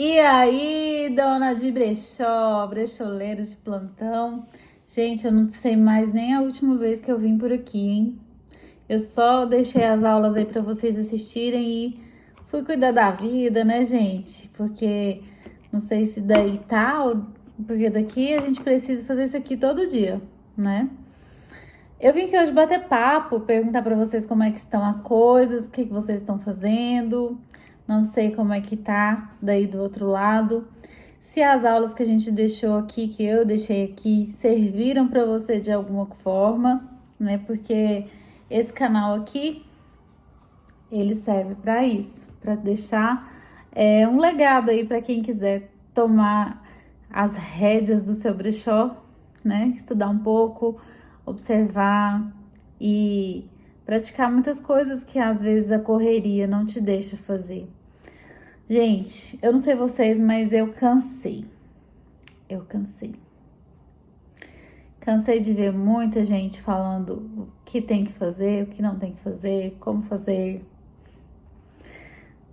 E aí, dona de brechó, brecholeiros de plantão. Gente, eu não sei mais nem a última vez que eu vim por aqui, hein? Eu só deixei as aulas aí pra vocês assistirem e fui cuidar da vida, né, gente? Porque não sei se daí tá, porque daqui a gente precisa fazer isso aqui todo dia, né? Eu vim aqui hoje bater papo, perguntar pra vocês como é que estão as coisas, o que que vocês estão fazendo. Não sei como é que tá daí do outro lado. Se as aulas que a gente deixou aqui, que eu deixei aqui, serviram para você de alguma forma, né? Porque esse canal aqui, ele serve para isso, para deixar um legado aí para quem quiser tomar as rédeas do seu brechó, né? Estudar um pouco, observar e praticar muitas coisas que às vezes a correria não te deixa fazer. Gente, eu não sei vocês, mas eu cansei. Eu cansei. Cansei de ver muita gente falando o que tem que fazer, o que não tem que fazer, como fazer.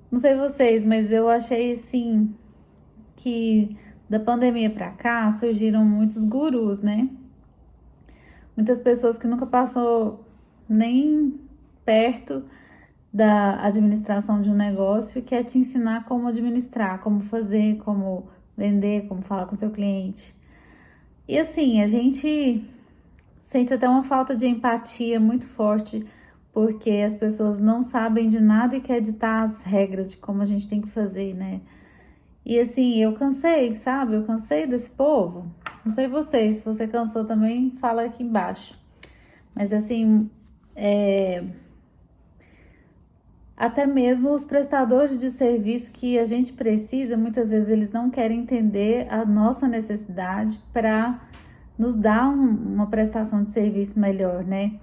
Não sei vocês, mas eu achei assim que da pandemia pra cá surgiram muitos gurus, né? Muitas pessoas que nunca passou nem perto da administração de um negócio e quer te ensinar como administrar, como fazer, como vender, como falar com seu cliente. E assim, a gente sente até uma falta de empatia muito forte, porque as pessoas não sabem de nada e querem ditar as regras de como a gente tem que fazer, né? E assim, eu cansei, sabe? Eu cansei desse povo. Não sei vocês, se você cansou também, fala aqui embaixo. Mas assim, até mesmo os prestadores de serviço que a gente precisa, muitas vezes eles não querem entender a nossa necessidade para nos dar uma prestação de serviço melhor, né?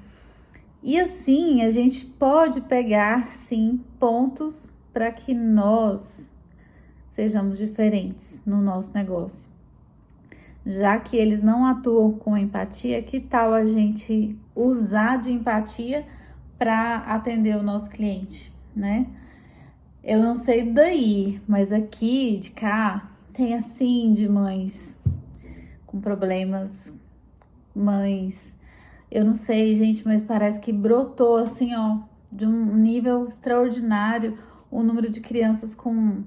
E assim a gente pode pegar, sim, pontos para que nós sejamos diferentes no nosso negócio. Já que eles não atuam com empatia, que tal a gente usar de empatia para atender o nosso cliente, né? Eu não sei daí, mas aqui de cá tem assim de mães com problemas, mães. Eu não sei, gente, mas parece que brotou assim, ó, de um nível extraordinário o número de crianças com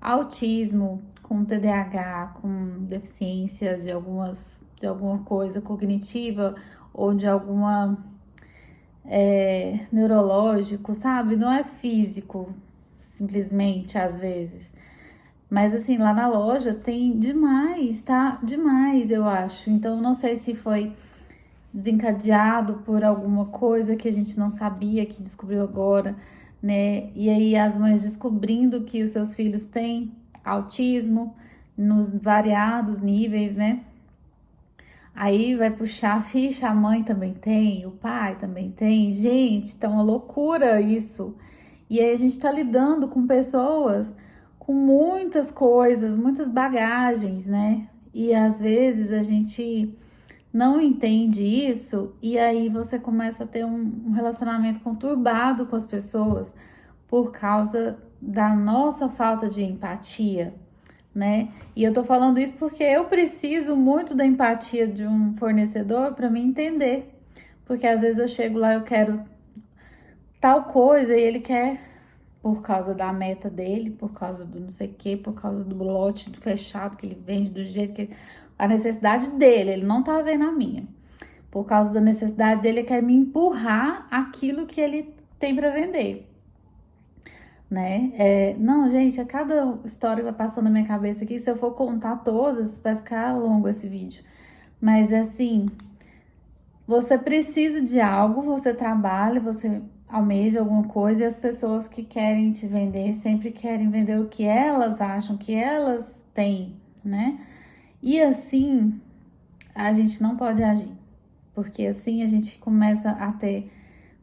autismo, com TDAH, com deficiência de alguma coisa cognitiva ou de alguma neurológico, sabe? Não é físico, simplesmente, às vezes. Mas assim, lá na loja tem demais, tá? Demais, eu acho. Então, não sei se foi desencadeado por alguma coisa que a gente não sabia, que descobriu agora, né? E aí as mães descobrindo que os seus filhos têm autismo nos variados níveis, né? Aí vai puxar a ficha, a mãe também tem, o pai também tem. Gente, tá uma loucura isso. E aí a gente tá lidando com pessoas com muitas coisas, muitas bagagens, né? E às vezes a gente não entende isso e aí você começa a ter um relacionamento conturbado com as pessoas por causa da nossa falta de empatia, né? E eu tô falando isso porque eu preciso muito da empatia de um fornecedor para me entender. Porque às vezes eu chego lá, eu quero tal coisa e ele quer por causa da meta dele, por causa do não sei o que, por causa do lote do fechado que ele vende, do jeito que a necessidade dele, ele não tá vendo a minha. Por causa da necessidade dele, ele quer me empurrar aquilo que ele tem para vender, né? Não, gente, a cada história que vai passando na minha cabeça aqui, se eu for contar todas, vai ficar longo esse vídeo. Mas assim, você precisa de algo, você trabalha, você almeja alguma coisa e as pessoas que querem te vender sempre querem vender o que elas acham que elas têm, né? E assim, a gente não pode agir, porque assim a gente começa a ter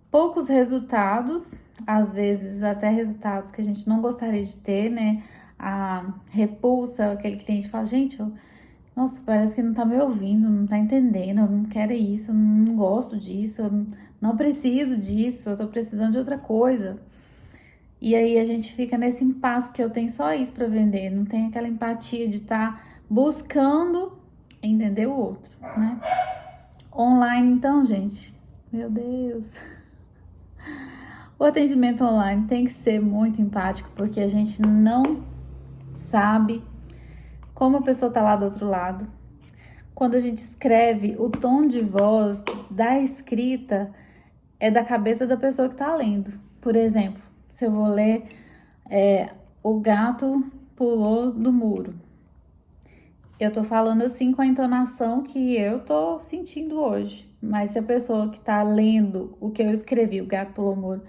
poucos resultados, às vezes até resultados que a gente não gostaria de ter, né? A repulsa, aquele cliente fala, gente, nossa, parece que não tá me ouvindo, não tá entendendo, eu não quero isso, eu não gosto disso, eu não preciso disso, eu tô precisando de outra coisa. E aí a gente fica nesse impasse, porque eu tenho só isso para vender, não tem aquela empatia de estar buscando entender o outro, né? Online, então, gente, meu Deus. O atendimento online tem que ser muito empático, porque a gente não sabe como a pessoa tá lá do outro lado. Quando a gente escreve, o tom de voz da escrita é da cabeça da pessoa que tá lendo. Por exemplo, se eu vou ler o gato pulou do muro. Eu tô falando assim com a entonação que eu tô sentindo hoje. Mas se a pessoa que tá lendo o que eu escrevi, o gato pulou do muro,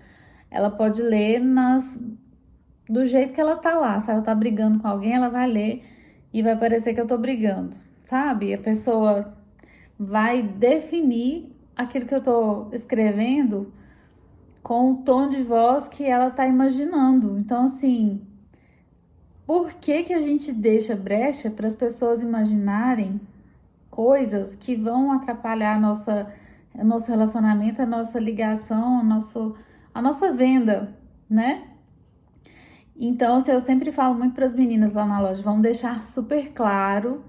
ela pode ler do jeito que ela tá lá. Se ela tá brigando com alguém, ela vai ler e vai parecer que eu tô brigando, sabe? A pessoa vai definir aquilo que eu tô escrevendo com o tom de voz que ela tá imaginando. Então, assim, por que que a gente deixa brecha para as pessoas imaginarem coisas que vão atrapalhar o nosso relacionamento, a nossa ligação, a nossa venda, né? Então, assim, eu sempre falo muito para as meninas lá na loja, vamos deixar super claro,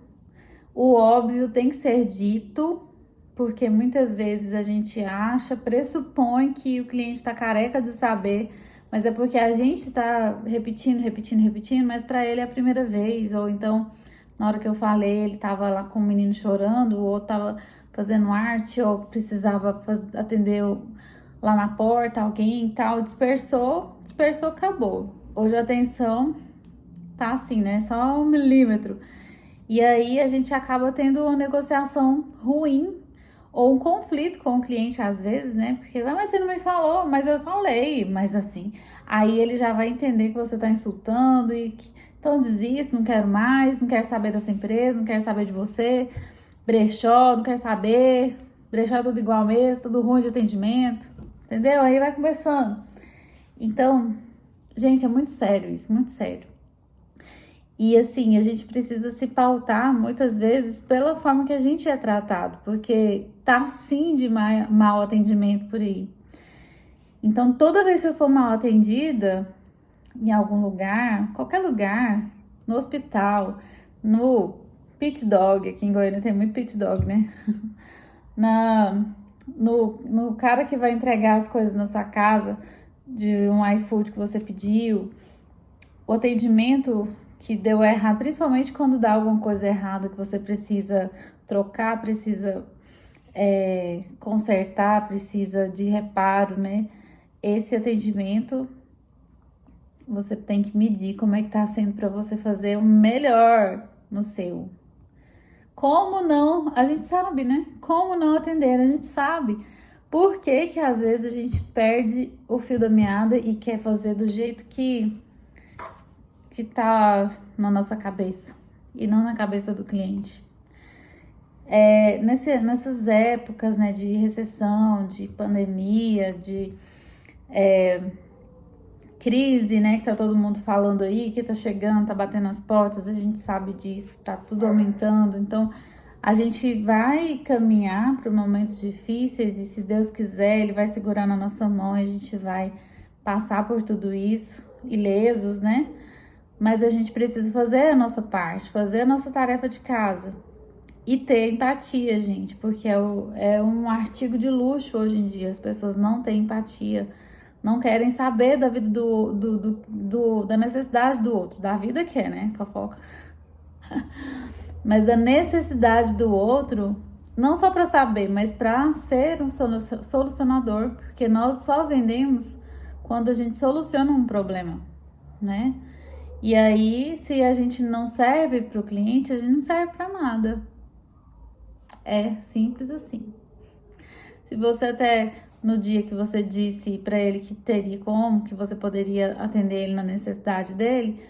o óbvio tem que ser dito, porque muitas vezes a gente acha, pressupõe que o cliente está careca de saber, mas é porque a gente está repetindo, mas para ele é a primeira vez, ou então, na hora que eu falei, ele estava lá com o menino chorando, ou estava fazendo arte, ou precisava atender lá na porta alguém e tal, dispersou, acabou. Hoje a atenção tá assim, né? Só 1 milímetro. E aí a gente acaba tendo uma negociação ruim ou um conflito com o cliente às vezes, né? Porque, mas você não me falou, mas eu falei, mas assim, aí ele já vai entender que você tá insultando e que, então desisto, não quero mais, não quero saber dessa empresa, não quero saber de você, brechó, não quero saber, brechó é tudo igual mesmo, tudo ruim de atendimento, entendeu? Aí vai começando. Então, gente, é muito sério isso, muito sério. E assim, a gente precisa se pautar muitas vezes pela forma que a gente é tratado, porque tá sim de mau atendimento por aí. Então, toda vez que eu for mal atendida em algum lugar, qualquer lugar, no hospital, no pit dog, aqui em Goiânia tem muito pit dog, né? No cara que vai entregar as coisas na sua casa, de um iFood que você pediu, o atendimento que deu errado, principalmente quando dá alguma coisa errada que você precisa trocar, precisa consertar, precisa de reparo, né? Esse atendimento você tem que medir como é que tá sendo para você fazer o melhor no seu. Como não? A gente sabe, né? Como não atender? A gente sabe. Por que que às vezes a gente perde o fio da meada e quer fazer do jeito que tá na nossa cabeça e não na cabeça do cliente? Nessas épocas, né, de recessão, de pandemia, de crise, né, que tá todo mundo falando aí, que tá chegando, tá batendo as portas, a gente sabe disso, tá tudo aumentando. Então, a gente vai caminhar para momentos difíceis e, se Deus quiser, Ele vai segurar na nossa mão e a gente vai passar por tudo isso ilesos, né? Mas a gente precisa fazer a nossa parte, fazer a nossa tarefa de casa e ter empatia, gente, porque é um artigo de luxo hoje em dia. As pessoas não têm empatia, não querem saber da vida da necessidade do outro, da vida que é, né? Fofoca. Mas da necessidade do outro, não só para saber, mas para ser um solucionador, porque nós só vendemos quando a gente soluciona um problema, né? E aí, se a gente não serve para o cliente, a gente não serve para nada. É simples assim. Se você até no dia que você disse para ele que teria como, que você poderia atender ele na necessidade dele,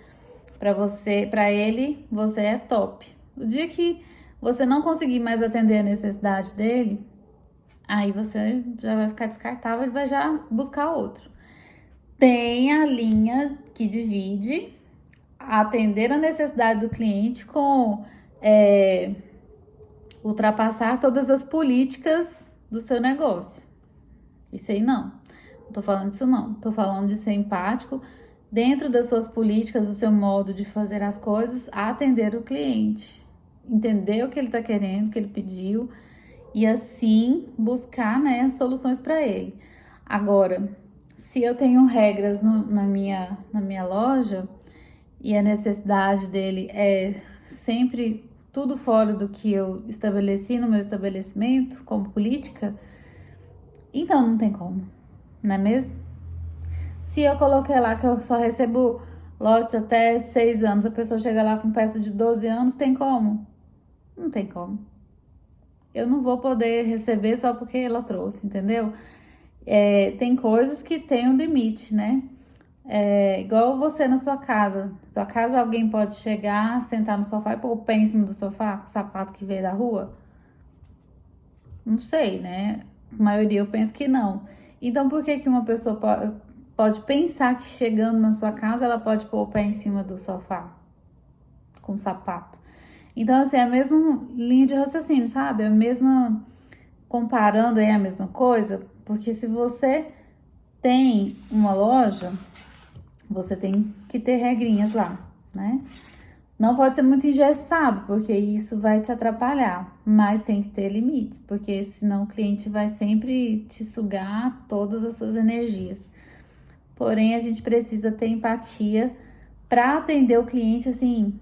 para ele, você é top. O dia que você não conseguir mais atender a necessidade dele, aí você já vai ficar descartável e vai já buscar outro. Tem a linha que divide atender a necessidade do cliente com ultrapassar todas as políticas do seu negócio. Isso aí não. Não tô falando disso não. Tô falando de ser empático, dentro das suas políticas, do seu modo de fazer as coisas, atender o cliente, entender o que ele está querendo, o que ele pediu e assim buscar, né, soluções para ele. Agora, se eu tenho regras na minha loja e a necessidade dele é sempre tudo fora do que eu estabeleci no meu estabelecimento como política, então não tem como, não é mesmo? Se eu coloquei lá que eu só recebo lotes até 6 anos, a pessoa chega lá com peça de 12 anos, tem como? Não tem como. Eu não vou poder receber só porque ela trouxe, entendeu? Tem coisas que tem um limite, né? Igual você na sua casa. Sua casa alguém pode chegar, sentar no sofá e pôr o pé em cima do sofá com o sapato que veio da rua? Não sei, né? A maioria eu penso que não. Então por que que uma pessoa pode pensar que chegando na sua casa ela pode pôr o pé em cima do sofá com o sapato? Então, assim, é a mesma linha de raciocínio, sabe? É a mesma, comparando aí a mesma coisa, porque se você tem uma loja, você tem que ter regrinhas lá, né? Não pode ser muito engessado, porque isso vai te atrapalhar, mas tem que ter limites, porque senão o cliente vai sempre te sugar todas as suas energias. Porém, a gente precisa ter empatia para atender o cliente assim,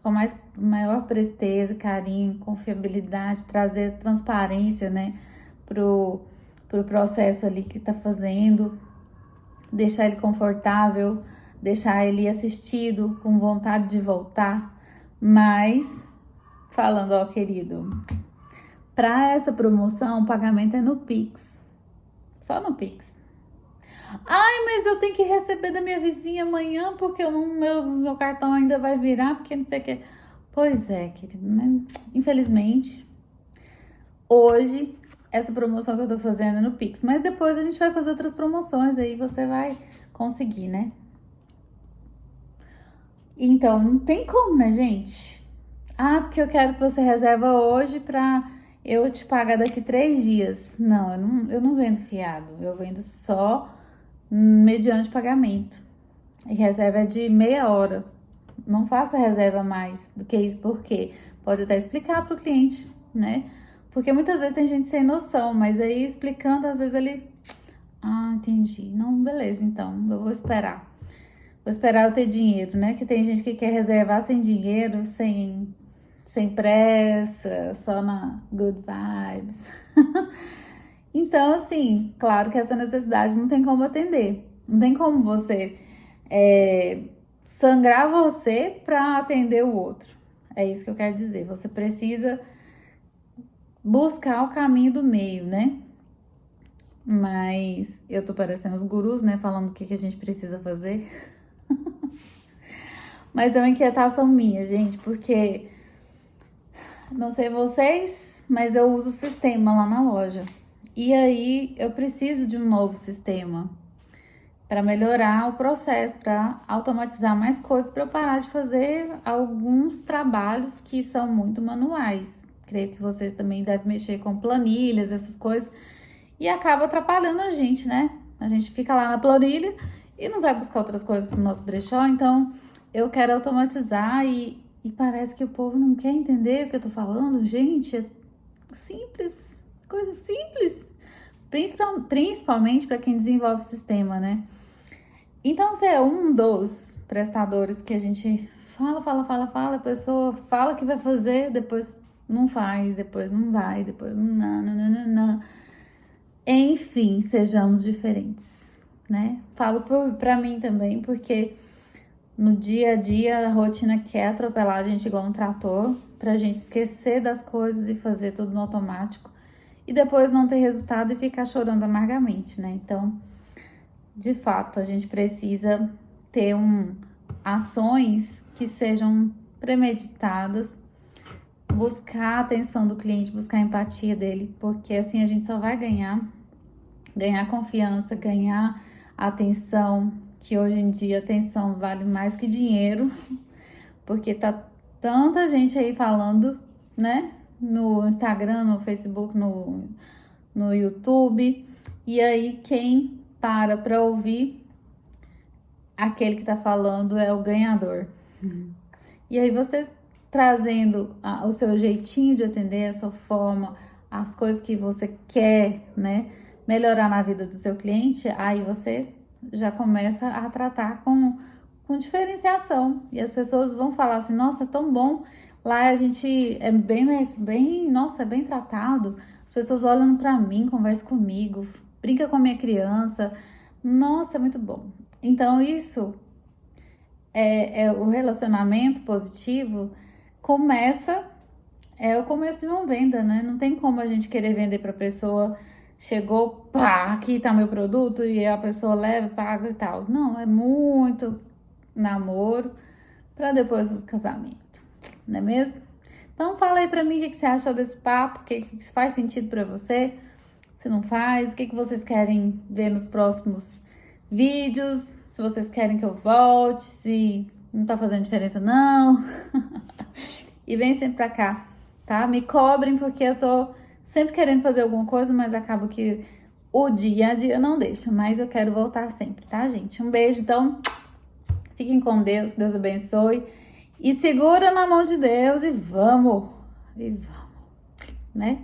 com maior presteza, carinho, confiabilidade, trazer transparência, né, pro processo ali que tá fazendo, deixar ele confortável, deixar ele assistido, com vontade de voltar. Mas, falando, ó, querido, para essa promoção, o pagamento é no Pix, só no Pix. Ai, mas eu tenho que receber da minha vizinha amanhã, porque meu cartão ainda vai virar, porque não sei o que. Pois é, querido, mas infelizmente, hoje, essa promoção que eu tô fazendo é no Pix. Mas depois a gente vai fazer outras promoções, aí você vai conseguir, né? Então, não tem como, né, gente? Ah, porque eu quero que você reserva hoje pra eu te pagar daqui 3 dias. Não, eu não vendo fiado. Eu vendo só mediante pagamento. E reserva é de meia hora. Não faça reserva mais do que isso, porque pode até explicar para o cliente, né? Porque muitas vezes tem gente sem noção, mas aí explicando, às vezes ele. Ah, entendi. Não, beleza, então, eu vou esperar. Vou esperar eu ter dinheiro, né? Que tem gente que quer reservar sem dinheiro, sem pressa, só na good vibes. Então, assim, claro que essa necessidade não tem como atender. Não tem como você sangrar você para atender o outro. É isso que eu quero dizer. Você precisa buscar o caminho do meio, né? Mas eu tô parecendo os gurus, né? Falando o que a gente precisa fazer. Mas é uma inquietação minha, gente, porque não sei vocês, mas eu uso o sistema lá na loja. E aí eu preciso de um novo sistema para melhorar o processo, para automatizar mais coisas, para eu parar de fazer alguns trabalhos que são muito manuais. Creio que vocês também devem mexer com planilhas, essas coisas, e acaba atrapalhando a gente, né? A gente fica lá na planilha e não vai buscar outras coisas para o nosso brechó, então eu quero automatizar e parece que o povo não quer entender o que eu tô falando. Gente, é simples, coisa simples, principalmente para quem desenvolve o sistema, né? Então, você é um dos prestadores que a gente fala, a pessoa fala que vai fazer, depois não faz, depois não vai, depois não. Enfim, sejamos diferentes, né? Falo pra mim também, porque no dia a dia a rotina quer atropelar a gente igual um trator, pra gente esquecer das coisas e fazer tudo no automático e depois não ter resultado e ficar chorando amargamente, né? Então, de fato, a gente precisa ter ações que sejam premeditadas, buscar a atenção do cliente, buscar a empatia dele, porque assim a gente só vai ganhar confiança, ganhar atenção, que hoje em dia atenção vale mais que dinheiro, porque tá tanta gente aí falando, né? No Instagram, no Facebook, no YouTube, e aí quem para ouvir aquele que tá falando é o ganhador. E aí você trazendo o seu jeitinho de atender, a sua forma, as coisas que você quer, né, melhorar na vida do seu cliente, aí você já começa a tratar com diferenciação. E as pessoas vão falar assim, nossa, é tão bom. Lá a gente é nossa, é bem tratado. As pessoas olham pra mim, conversam comigo, brinca com a minha criança. Nossa, é muito bom. Então isso é o relacionamento positivo começa, é o começo de uma venda, né? Não tem como a gente querer vender pra pessoa, chegou, pá, aqui tá meu produto e a pessoa leva, paga e tal. Não, é muito namoro pra depois do casamento, não é mesmo? Então fala aí pra mim o que você achou desse papo, o que faz sentido pra você, se não faz, o que vocês querem ver nos próximos vídeos, se vocês querem que eu volte, se não tá fazendo diferença não. E vem sempre pra cá, tá? Me cobrem porque eu tô sempre querendo fazer alguma coisa, mas acabo que o dia a dia não deixa. Mas eu quero voltar sempre, tá, gente? Um beijo, então. Fiquem com Deus, Deus abençoe. E segura na mão de Deus e vamos, né?